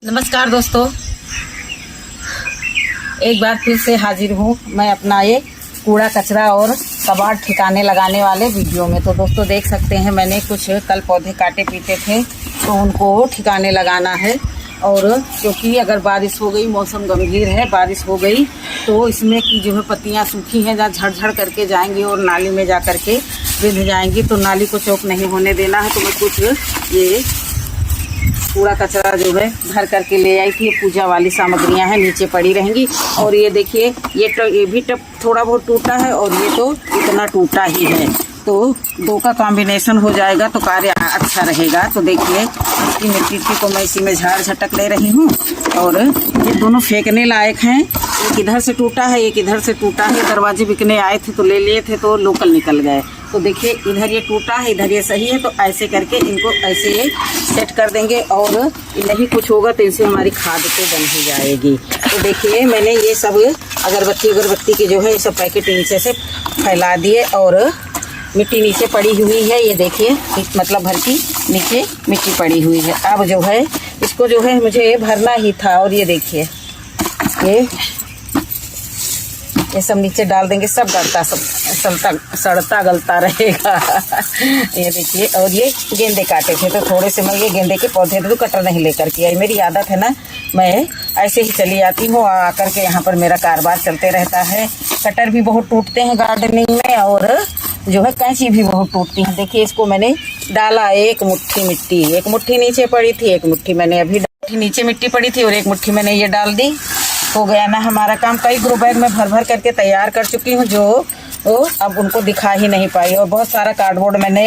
नमस्कार दोस्तों, एक बार फिर से हाजिर हूँ मैं अपना ये कूड़ा कचरा और कबाड़ ठिकाने लगाने वाले वीडियो में। तो दोस्तों देख सकते हैं, मैंने कुछ कल पौधे काटे पीते थे तो उनको ठिकाने लगाना है। और क्योंकि अगर बारिश हो गई, मौसम गंभीर है, बारिश हो गई तो इसमें की जो है पत्तियाँ सूखी हैं, जहाँ झड़ करके जाएंगी और नाली में जा करके बिंध जाएंगी, तो नाली को चौक नहीं होने देना है। तो मैं कुछ ये कूड़ा कचरा जो है भर करके ले आई थी। ये पूजा वाली सामग्रियां हैं, नीचे पड़ी रहेंगी। और ये देखिए, ये भी टब थोड़ा बहुत टूटा है और ये तो इतना टूटा ही है, तो दो का कॉम्बिनेशन हो जाएगा तो कार्य अच्छा रहेगा। तो देखिए, इसकी मिट्टी को मैं इसी में झाड़ झटक ले रही हूँ। और ये दोनों फेंकने लायक हैं, एक इधर से टूटा है, एक इधर से टूटा है। दरवाजे बिकने आए थे तो ले लिए थे तो लोकल निकल गए। तो देखिए, इधर ये टूटा है, इधर ये सही है, तो ऐसे करके इनको ऐसे सेट कर देंगे और नहीं कुछ होगा तो इनसे हमारी खाद तो बन ही जाएगी। तो देखिए, मैंने ये सब अगरबत्ती के जो है ये सब पैकेट नीचे से फैला दिए और मिट्टी नीचे पड़ी हुई है। ये देखिए, मतलब भर की नीचे मिट्टी पड़ी हुई है। अब जो है इसको जो है मुझे भरना ही था। और ये देखिए, ये सब नीचे डाल देंगे, सब गलता, सब सड़ता गलता रहेगा। ये देखिए, और ये गेंदे काटे थे तो थोड़े से मैं ये गेंदे के पौधे तो कटर नहीं लेकर के आई। मेरी आदत है ना, मैं ऐसे ही चली आती हूँ, आकर के यहाँ पर मेरा कारोबार चलते रहता है। कटर भी बहुत टूटते हैं गार्डनिंग में और जो है कैंची भी बहुत टूटती है। देखिए, इसको मैंने डाला एक मुट्ठी मिट्टी, एक मुट्ठी नीचे पड़ी थी, एक मुट्ठी मैंने अभी नीचे मिट्टी पड़ी थी और एक मुट्ठी मैंने ये डाल दी। हो गया ना हमारा काम। कई ग्रो बैग में भर भर करके तैयार कर चुकी हूँ, जो अब उनको दिखा ही नहीं पाई। और बहुत सारा कार्डबोर्ड मैंने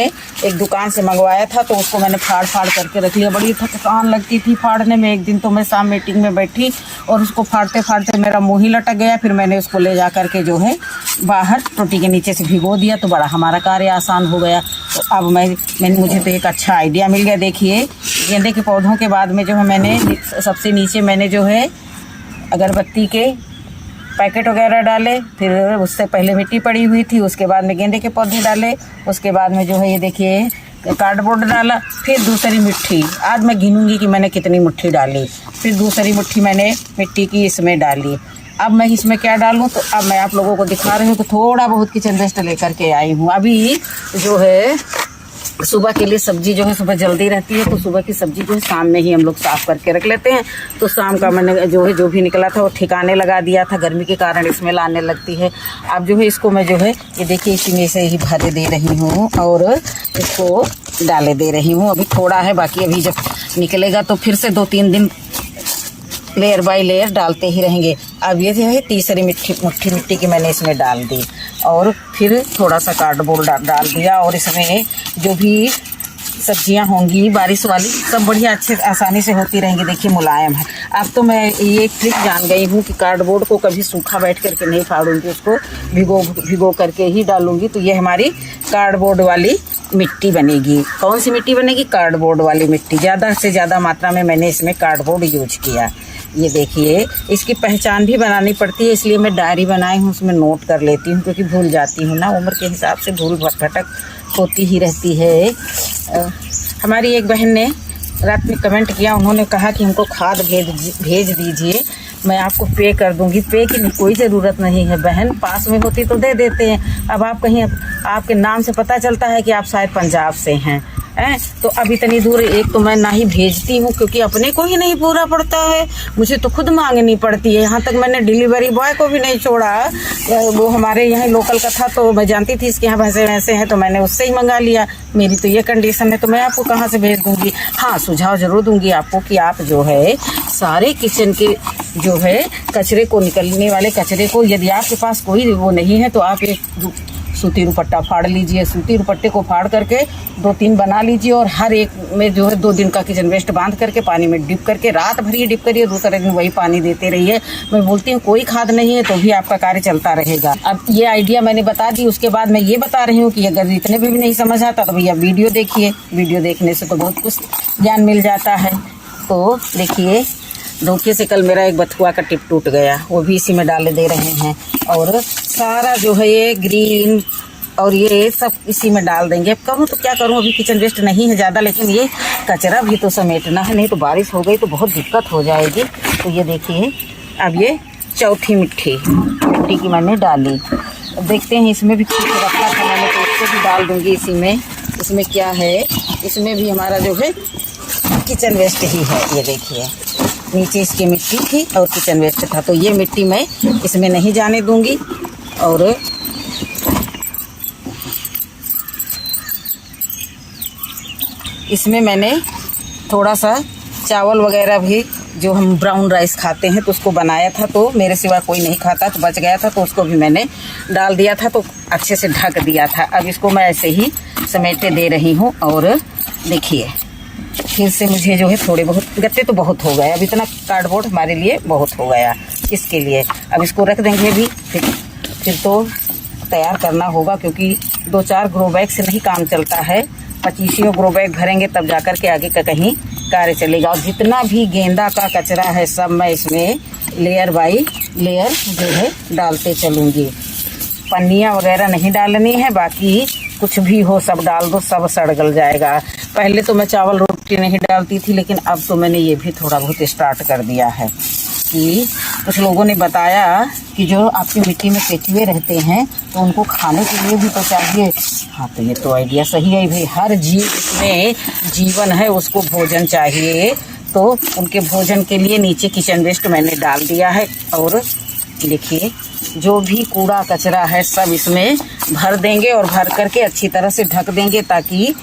एक दुकान से मंगवाया था तो उसको मैंने फाड़ करके रख लिया। बड़ी थकान लगती थी फाड़ने में। एक दिन तो मैं शाम मीटिंग में बैठी और उसको फाड़ते मेरा मुँह ही लटक गया। फिर मैंने उसको ले जा करके जो है बाहर टोटी के नीचे से भिगो दिया, तो बड़ा हमारा कार्य आसान हो गया। तो अब मुझे तो एक अच्छा आइडिया मिल गया। देखिए, गेंदे के पौधों के बाद में जो है मैंने सबसे नीचे मैंने जो है अगरबत्ती के पैकेट वगैरह डाले, फिर उससे पहले मिट्टी पड़ी हुई थी, उसके बाद में गेंदे के पौधे डाले, उसके बाद में जो है ये देखिए कार्डबोर्ड डाला, फिर दूसरी मिट्टी। आज मैं गिनूंगी कि मैंने कितनी मुट्ठी डाली। फिर दूसरी मुट्ठी मैंने मिट्टी की इसमें डाली। अब मैं इसमें क्या डालूं, तो अब मैं आप लोगों को दिखा रही हूँ कि थोड़ा बहुत किचन वेस्ट लेकर के आई हूँ। अभी जो है सुबह के लिए सब्जी जो है सुबह जल्दी रहती है, तो सुबह की सब्जी जो है शाम में ही हम लोग साफ करके रख लेते हैं। तो शाम का मैंने जो भी निकला था वो ठिकाने लगा दिया था। गर्मी के कारण इसमें लाने लगती है। अब जो है इसको मैं जो है ये देखिए इसी में से ही भरे दे रही हूँ और इसको डाले दे रही हूँ। अभी थोड़ा है, बाकी अभी जब निकलेगा तो फिर से 2-3 दिन लेयर बाय लेयर डालते ही रहेंगे। अब ये जो है तीसरी मुट्ठी मिट्टी की मैंने इसमें डाल दी और फिर थोड़ा सा कार्डबोर्ड डाल दिया। और इसमें जो भी सब्जियां होंगी बारिश वाली सब बढ़िया अच्छे आसानी से होती रहेंगी। देखिए, मुलायम है। अब तो मैं ये ट्रिक जान गई हूँ कि कार्डबोर्ड को कभी सूखा बैठ करके नहीं फाड़ूंगी, उसको भिगो करके ही डालूंगी। तो ये हमारी कार्डबोर्ड वाली मिट्टी बनेगी। कौन सी मिट्टी बनेगी? कार्डबोर्ड वाली मिट्टी। ज़्यादा से ज़्यादा मात्रा में मैंने इसमें कार्डबोर्ड यूज किया। ये देखिए, इसकी पहचान भी बनानी पड़ती है, इसलिए मैं डायरी बनाई हूँ, उसमें नोट कर लेती हूँ, क्योंकि भूल जाती हूँ ना, उम्र के हिसाब से भूल भटक होती ही रहती है। हमारी एक बहन ने रात में कमेंट किया, उन्होंने कहा कि हमको खाद भेज दीजिए, मैं आपको पे कर दूंगी। पे की कोई ज़रूरत नहीं है बहन, पास में होती तो दे देते हैं। अब आप कहीं आपके नाम से पता चलता है कि आप शायद पंजाब से हैं, तो अब इतनी दूर एक तो मैं ना ही भेजती हूँ, क्योंकि अपने को ही नहीं पूरा पड़ता है, मुझे तो खुद मांगनी पड़ती है। यहाँ तक मैंने डिलीवरी बॉय को भी नहीं छोड़ा, वो हमारे यहाँ लोकल का था, तो मैं जानती थी इसके यहाँ भैंसे वैसे हैं, तो मैंने उससे ही मंगा लिया। मेरी तो ये कंडीशन है, तो मैं आपको कहाँ से भेज दूँगी। हाँ, सुझाव जरूर दूंगी आपको कि आप जो है सारे किचन के जो है कचरे को, निकलने वाले कचरे को, यदि आपके पास कोई वो नहीं है तो आप एक सूती दुपट्टा फाड़ लीजिए। सूती दुपट्टे को फाड़ करके 2-3 बना लीजिए और हर एक में जो है 2 दिन का किचन वेस्ट बांध करके पानी में डिप करके रात भर ये डिप करिए, दूसरे दिन वही पानी देते रहिए। मैं बोलती हूँ कोई खाद नहीं है तो भी आपका कार्य चलता रहेगा। अब ये आइडिया मैंने बता दी, उसके बाद मैं ये बता रही हूँ कि अगर इतने भी नहीं समझ आता तो भैया वीडियो देखिए। वीडियो देखने से तो बहुत कुछ ज्ञान मिल जाता है। तो देखिए, धोखे से कल मेरा एक बथुआ का टिप टूट गया, वो भी इसी में डाले दे रहे हैं। और सारा जो है ये ग्रीन और ये सब इसी में डाल देंगे। अब करूँ तो क्या करूँ, अभी किचन वेस्ट नहीं है ज़्यादा, लेकिन ये कचरा भी तो समेटना है, नहीं तो बारिश हो गई तो बहुत दिक्कत हो जाएगी। तो ये देखिए अब ये चौथी मिट्टी की मैंने डाली। अब देखते हैं, इसमें भी कुछ रखा था मैंने तो इसको भी डाल दूँगी इसी में। इसमें क्या है, इसमें भी हमारा जो है किचन वेस्ट ही है। ये देखिए नीचे इसकी मिट्टी थी और किचन वेस्ट था, तो ये मिट्टी मैं इसमें नहीं जाने दूँगी। और इसमें मैंने थोड़ा सा चावल वगैरह भी, जो हम ब्राउन राइस खाते हैं, तो उसको बनाया था, तो मेरे सिवा कोई नहीं खाता, तो बच गया था, तो उसको भी मैंने डाल दिया था, तो अच्छे से ढक दिया था। अब इसको मैं ऐसे ही समेटे दे रही हूँ। और देखिए फिर से मुझे जो है थोड़े बहुत गत्ते तो बहुत हो गए, अब इतना कार्डबोर्ड हमारे लिए बहुत हो गया इसके लिए। अब इसको रख देंगे भी, फिर तो तैयार करना होगा, क्योंकि 2-4 ग्रो बैग से नहीं काम चलता है। 25 ग्रो बैग भरेंगे तब जाकर के आगे का कहीं कार्य चलेगा। और जितना भी गेंदा का कचरा है सब मैं इसमें लेयर बाई लेयर जो है डालते चलूँगी। पन्नियाँ वगैरह नहीं डालनी है, बाकी कुछ भी हो सब डाल दो, सब सड़ गल जाएगा। पहले तो मैं चावल रोटी नहीं डालती थी, लेकिन अब तो मैंने ये भी थोड़ा बहुत स्टार्ट कर दिया है। कि कुछ लोगों ने बताया कि जो आपकी मिट्टी में केचुए रहते हैं तो उनको खाने के लिए भी तो चाहिए। हाँ, तो ये तो आइडिया सही है भाई, हर जीव में जीवन है, उसको भोजन चाहिए, तो उनके भोजन के लिए नीचे किचन वेस्ट मैंने डाल दिया है। और देखिए जो भी कूड़ा कचरा है सब इसमें भर देंगे और भर करके अच्छी तरह से ढक देंगे, ताकि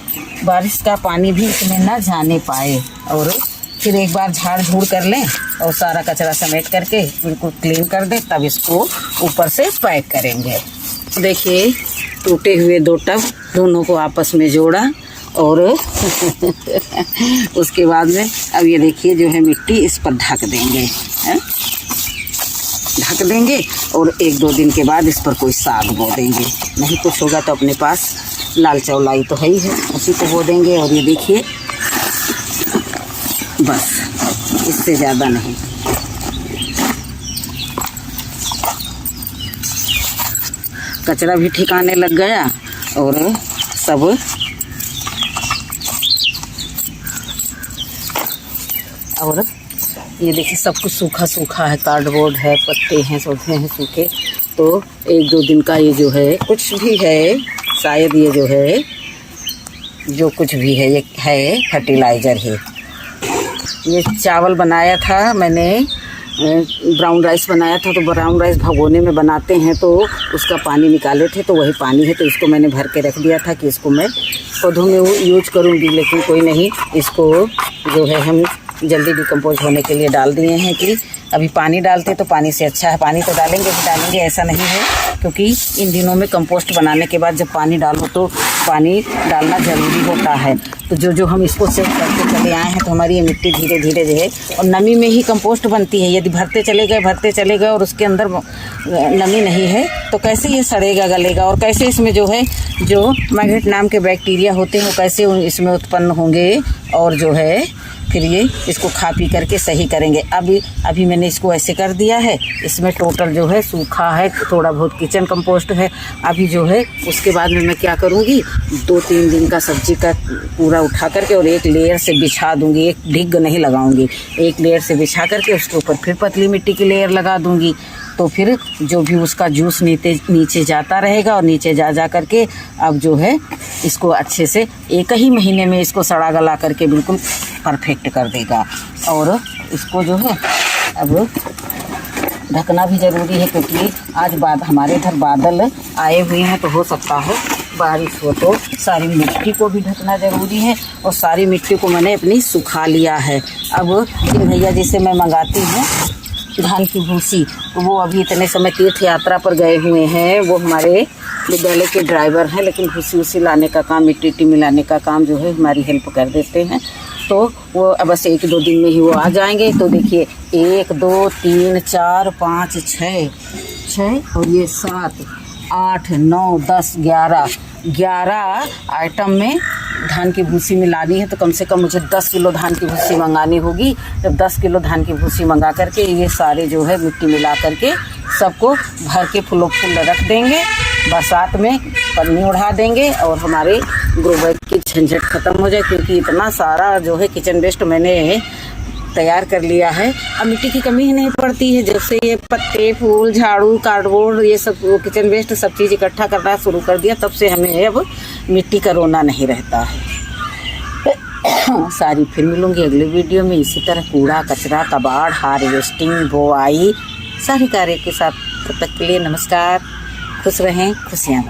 बारिश का पानी भी इसमें ना जाने पाए। और फिर एक बार झाड़ झूड़ कर लें और सारा कचरा समेट करके बिल्कुल क्लीन कर दें, तब इसको ऊपर से पैक करेंगे। देखिए टूटे हुए 2 टब दोनों को आपस में जोड़ा और उसके बाद में अब ये देखिए जो है मिट्टी इस पर ढक देंगे, ढक देंगे। और 1-2 दिन के बाद इस पर कोई साग बो देंगे। नहीं कुछ होगा तो अपने पास लाल चौलाई तो है ही है, उसी को बो देंगे। और ये देखिए बस, इससे ज़्यादा नहीं। कचरा भी ठिकाने लग गया और सब और ये देखिए सब कुछ सूखा सूखा है, कार्डबोर्ड है, पत्ते हैं, सौंधे हैं सूखे। तो 1-2 दिन का ये जो है कुछ भी है, शायद ये जो है जो कुछ भी है ये है फर्टिलाइज़र है। ये चावल बनाया था मैंने, ब्राउन राइस बनाया था, तो ब्राउन राइस भगोने में बनाते हैं तो उसका पानी निकाले थे, तो वही पानी है, तो इसको मैंने भर के रख दिया था कि इसको मैं पौधों में यूज करूँगी। लेकिन कोई नहीं, इसको जो है हम जल्दी डिकम्पोज होने के लिए डाल दिए हैं कि अभी पानी डालते तो पानी से अच्छा है, पानी तो डालेंगे ही डालेंगे, ऐसा नहीं है, क्योंकि इन दिनों में कंपोस्ट बनाने के बाद जब पानी डालो तो पानी डालना ज़रूरी होता है। तो जो हम इसको सेट करते चले आए हैं, तो हमारी ये मिट्टी धीरे धीरे जो है, और नमी में ही कंपोस्ट बनती है। यदि भरते चले गए और उसके अंदर नमी नहीं है तो कैसे ये सड़ेगा गलेगा, और कैसे इसमें जो है जो मैग्नेट नाम के बैक्टीरिया होते हैं वो कैसे इसमें उत्पन्न होंगे, और जो है फिर ये इसको खा पी करके सही करेंगे। अभी मैंने इसको ऐसे कर दिया है, इसमें टोटल जो है सूखा है, थोड़ा बहुत किचन कंपोस्ट है। अभी जो है उसके बाद में मैं क्या करूँगी, 2-3 दिन का सब्जी का पूरा उठा करके और एक लेयर से बिछा दूँगी, एक ढिग नहीं लगाऊँगी, एक लेयर से बिछा करके उसके ऊपर फिर पतली मिट्टी की लेयर लगा दूँगी। तो फिर जो भी उसका जूस नीचे जाता रहेगा, और नीचे जा करके अब जो है इसको अच्छे से 1 ही महीने में इसको सड़ा गला करके बिल्कुल परफेक्ट कर देगा। और इसको जो है अब ढकना भी ज़रूरी है, क्योंकि आज बाद हमारे इधर बादल आए हुए हैं, तो हो सकता है बारिश हो, तो सारी मिट्टी को भी ढकना ज़रूरी है। और सारी मिट्टी को मैंने अपनी सुखा लिया है। अब इन भैया जी से मैं मंगाती हूँ धान की भूसी, तो वो अभी इतने समय तीर्थ यात्रा पर गए हुए हैं, वो हमारे विद्यालय के ड्राइवर हैं, लेकिन भूसी लाने का काम, मिट्टी मिलाने का काम जो है हमारी हेल्प कर देते हैं। तो वो बस 1-2 दिन में ही वो आ जाएंगे। तो देखिए 1 2 3 4 5 6 और ये 7 8 9 10 11 आइटम में धान की भूसी मिलानी है। तो कम से कम मुझे 10 किलो धान की भूसी मंगानी होगी। जब 10 किलो धान की भूसी मंगा करके ये सारे जो है मिट्टी मिला करके सबको भर के फुल रख देंगे। बरसात में पन्नी उड़ा देंगे और हमारे ग्रो बैग की झंझट खत्म हो जाए, क्योंकि इतना सारा जो है किचन वेस्ट मैंने तैयार कर लिया है। अब मिट्टी की कमी ही नहीं पड़ती है, जब से ये पत्ते, फूल, झाड़ू, कार्डबोर्ड, ये सब किचन वेस्ट सब चीज़ इकट्ठा करना शुरू कर दिया, तब से हमें अब मिट्टी का रोना नहीं रहता है। सारी फिर मिलूंगी अगले वीडियो में इसी तरह कूड़ा कचरा, कबाड़, हार्वेस्टिंग, बोआई, सारे कार्य के साथ। तब तक के लिए नमस्कार, खुश रहें, खुशियाँ।